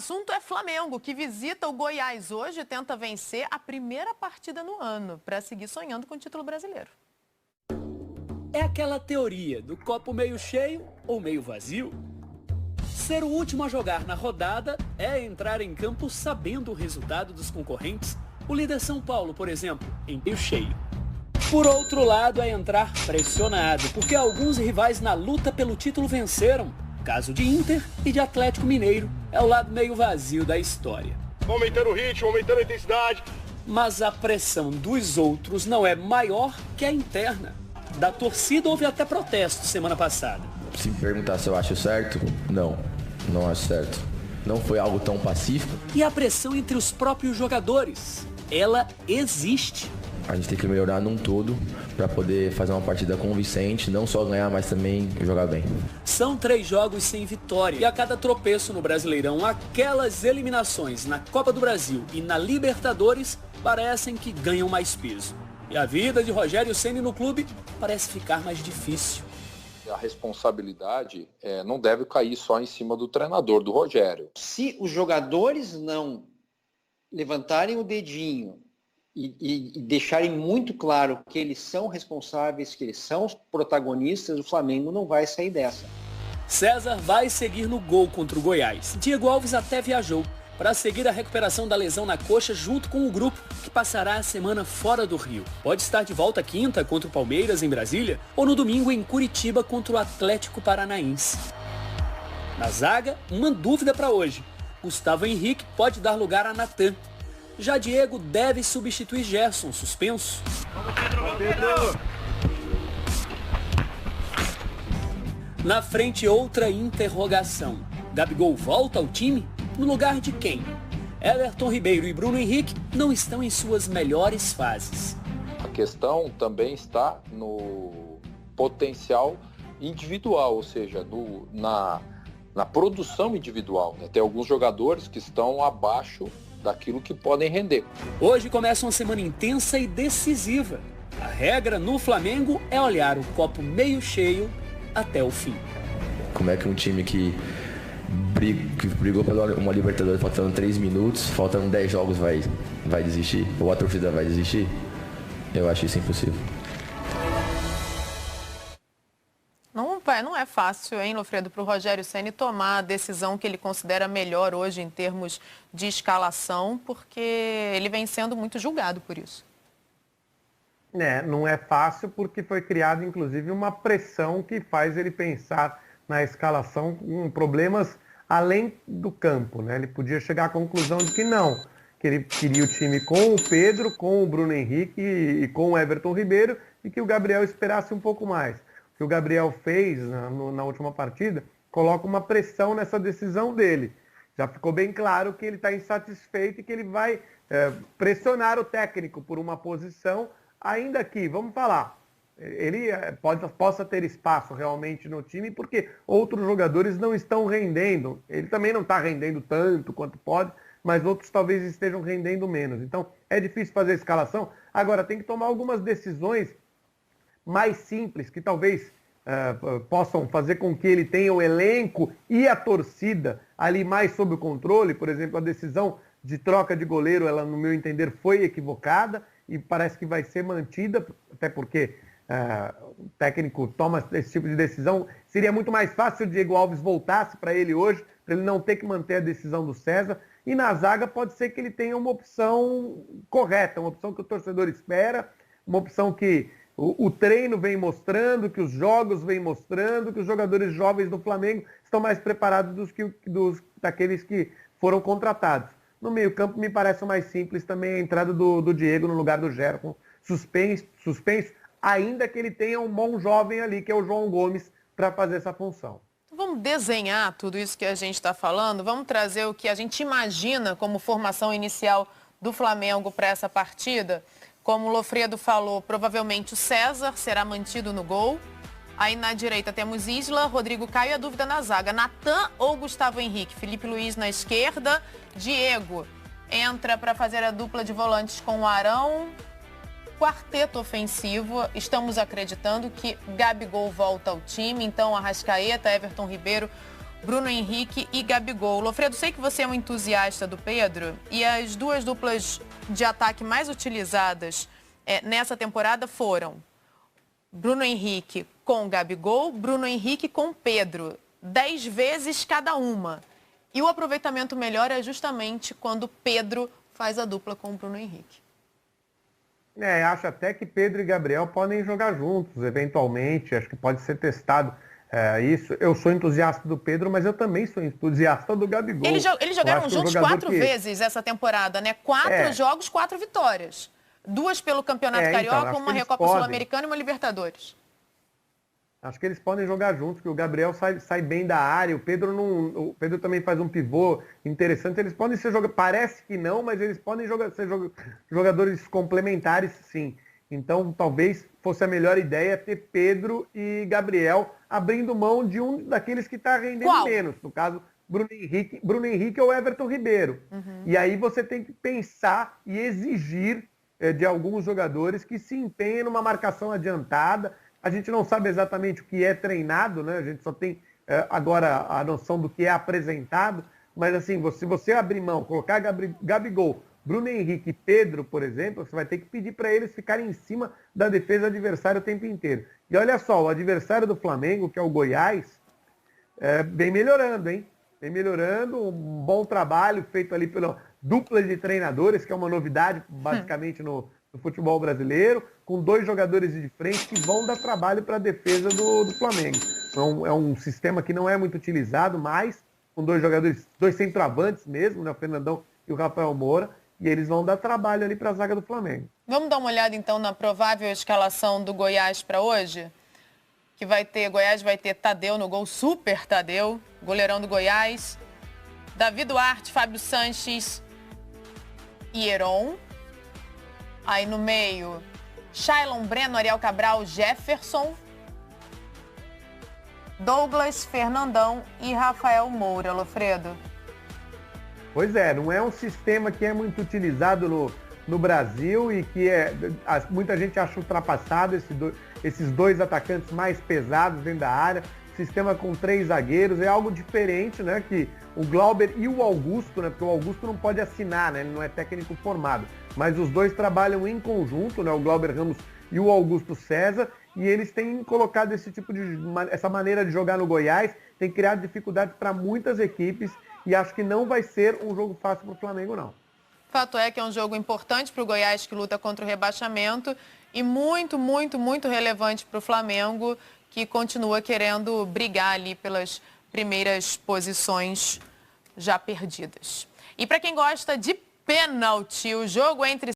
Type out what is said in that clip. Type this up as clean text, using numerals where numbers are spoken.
assunto é Flamengo, que visita o Goiás hoje e tenta vencer a primeira partida no ano para seguir sonhando com o título brasileiro. É aquela teoria do copo meio cheio ou meio vazio? Ser o último a jogar na rodada é entrar em campo sabendo o resultado dos concorrentes. O líder São Paulo, por exemplo, em meio cheio. Por outro lado, é entrar pressionado, porque alguns rivais na luta pelo título venceram. Caso de Inter e de Atlético Mineiro, é o lado meio vazio da história. Aumentando o ritmo, aumentando a intensidade. Mas a pressão dos outros não é maior que a interna. Da torcida houve até protesto semana passada. Se me perguntar se eu acho certo, não acho certo. Não foi algo tão pacífico. E a pressão entre os próprios jogadores, ela existe. A gente tem que melhorar num todo para poder fazer uma partida convincente, não só ganhar, mas também jogar bem. São 3 jogos sem vitória e a cada tropeço no Brasileirão, aquelas eliminações na Copa do Brasil e na Libertadores parecem que ganham mais peso. E a vida de Rogério Ceni no clube parece ficar mais difícil. A responsabilidade não deve cair só em cima do treinador, do Rogério. Se os jogadores não levantarem o dedinho e deixarem muito claro que eles são responsáveis, que eles são os protagonistas, o Flamengo não vai sair dessa. César vai seguir no gol contra o Goiás. Diego Alves até viajou para seguir a recuperação da lesão na coxa junto com o grupo que passará a semana fora do Rio. Pode estar de volta quinta contra o Palmeiras em Brasília ou no domingo em Curitiba contra o Atlético Paranaense. Na zaga, uma dúvida para hoje. Gustavo Henrique pode dar lugar a Natan. Já Diego deve substituir Gerson, suspenso. Na frente, outra interrogação. Gabigol volta ao time? No lugar de quem? Everton Ribeiro e Bruno Henrique não estão em suas melhores fases. A questão também está no potencial individual, ou seja, na produção individual. Né? Tem alguns jogadores que estão abaixo daquilo que podem render. Hoje começa uma semana intensa e decisiva. A regra no Flamengo é olhar o copo meio cheio até o fim. Como é que um time que brigou por uma Libertadores faltando 3 minutos, faltando 10 jogos vai desistir? Ou a torcida vai desistir? Eu acho isso impossível. Não é fácil, hein, Lofredo, para o Rogério Ceni tomar a decisão que ele considera melhor hoje em termos de escalação, porque ele vem sendo muito julgado por isso. Não é fácil porque foi criada, inclusive, uma pressão que faz ele pensar na escalação com problemas além do campo, né? Ele podia chegar à conclusão de que não, que ele queria o time com o Pedro, com o Bruno Henrique e com o Everton Ribeiro e que o Gabriel esperasse um pouco mais. Que o Gabriel fez na última partida, coloca uma pressão nessa decisão dele. Já ficou bem claro que ele está insatisfeito e que ele vai pressionar o técnico por uma posição, ainda que, vamos falar, ele possa ter espaço realmente no time, porque outros jogadores não estão rendendo. Ele também não está rendendo tanto quanto pode, mas outros talvez estejam rendendo menos. Então, é difícil fazer a escalação. Agora, tem que tomar algumas decisões mais simples, que talvez possam fazer com que ele tenha o elenco e a torcida ali mais sob o controle. Por exemplo, a decisão de troca de goleiro, ela, no meu entender, foi equivocada e parece que vai ser mantida, até porque o técnico toma esse tipo de decisão. Seria muito mais fácil se o Diego Alves voltasse para ele hoje, para ele não ter que manter a decisão do César. E na zaga pode ser que ele tenha uma opção correta, uma opção que o torcedor espera, uma opção que o treino vem mostrando, que os jogos vêm mostrando, que os jogadores jovens do Flamengo estão mais preparados daqueles que foram contratados. No meio-campo me parece mais simples também a entrada do Diego no lugar do Gerson, suspenso, ainda que ele tenha um bom jovem ali, que é o João Gomes, para fazer essa função. Vamos desenhar tudo isso que a gente está falando, vamos trazer o que a gente imagina como formação inicial do Flamengo para essa partida. Como o Lofredo falou, provavelmente o César será mantido no gol. Aí na direita temos Isla, Rodrigo Caio e a dúvida na zaga. Natan ou Gustavo Henrique? Felipe Luiz na esquerda. Diego entra para fazer a dupla de volantes com o Arão. Quarteto ofensivo. Estamos acreditando que Gabigol volta ao time. Então Arrascaeta, Everton Ribeiro, Bruno Henrique e Gabigol. Lofredo, sei que você é um entusiasta do Pedro e as duas duplas de ataque mais utilizadas nessa temporada foram Bruno Henrique com Gabigol, Bruno Henrique com Pedro. 10 vezes cada uma. E o aproveitamento melhor é justamente quando Pedro faz a dupla com o Bruno Henrique. Acho até que Pedro e Gabriel podem jogar juntos, eventualmente. Acho que pode ser testado isso. Eu sou entusiasta do Pedro, mas eu também sou entusiasta do Gabigol. Eles jogaram juntos 4 vezes essa temporada, né? 4 jogos, 4 vitórias. 2 pelo Campeonato Carioca, uma Recopa Sul-Americana e uma Libertadores. Acho que eles podem jogar juntos, que o Gabriel sai bem da área, o Pedro também faz um pivô interessante. Eles podem ser jogadores, parece que não, mas eles podem ser jogadores complementares, sim. Então, talvez fosse a melhor ideia ter Pedro e Gabriel abrindo mão de um daqueles que está rendendo menos. No caso, Bruno Henrique ou Everton Ribeiro. E aí você tem que pensar e exigir de alguns jogadores que se empenhem numa marcação adiantada. A gente não sabe exatamente o que é treinado, né? A gente só tem agora a noção do que é apresentado. Mas assim, se você abrir mão, colocar Gabigol, Bruno Henrique e Pedro, por exemplo, você vai ter que pedir para eles ficarem em cima da defesa adversária o tempo inteiro. E olha só, o adversário do Flamengo, que é o Goiás, vem melhorando, hein? Vem melhorando, um bom trabalho feito ali pela dupla de treinadores, que é uma novidade basicamente no futebol brasileiro, com 2 jogadores de frente que vão dar trabalho para a defesa do Flamengo. Então, é um sistema que não é muito utilizado, mas com 2 jogadores, 2 centroavantes mesmo, né, o Fernandão e o Rafael Moura, e eles vão dar trabalho ali para a zaga do Flamengo. Vamos dar uma olhada então na provável escalação do Goiás para hoje? Goiás vai ter Tadeu no gol, super Tadeu, goleirão do Goiás, Davi Duarte, Fábio Sanches e Heron. Aí no meio, Shailon Breno, Ariel Cabral, Jefferson, Douglas, Fernandão e Rafael Moura, Lofredo. Pois é, não é um sistema que é muito utilizado no Brasil e que muita gente acha ultrapassado esses 2 atacantes mais pesados dentro da área. Sistema com 3 zagueiros, é algo diferente, né? Que o Glauber e o Augusto, né? Porque o Augusto não pode assinar, né? Ele não é técnico formado. Mas os 2 trabalham em conjunto, né? O Glauber Ramos e o Augusto César. E eles têm colocado essa maneira de jogar no Goiás, tem criado dificuldades para muitas equipes. E acho que não vai ser um jogo fácil para o Flamengo, não. Fato é que é um jogo importante para o Goiás, que luta contra o rebaixamento, e muito, muito, muito relevante para o Flamengo, que continua querendo brigar ali pelas primeiras posições já perdidas. E para quem gosta de pênalti, o jogo entre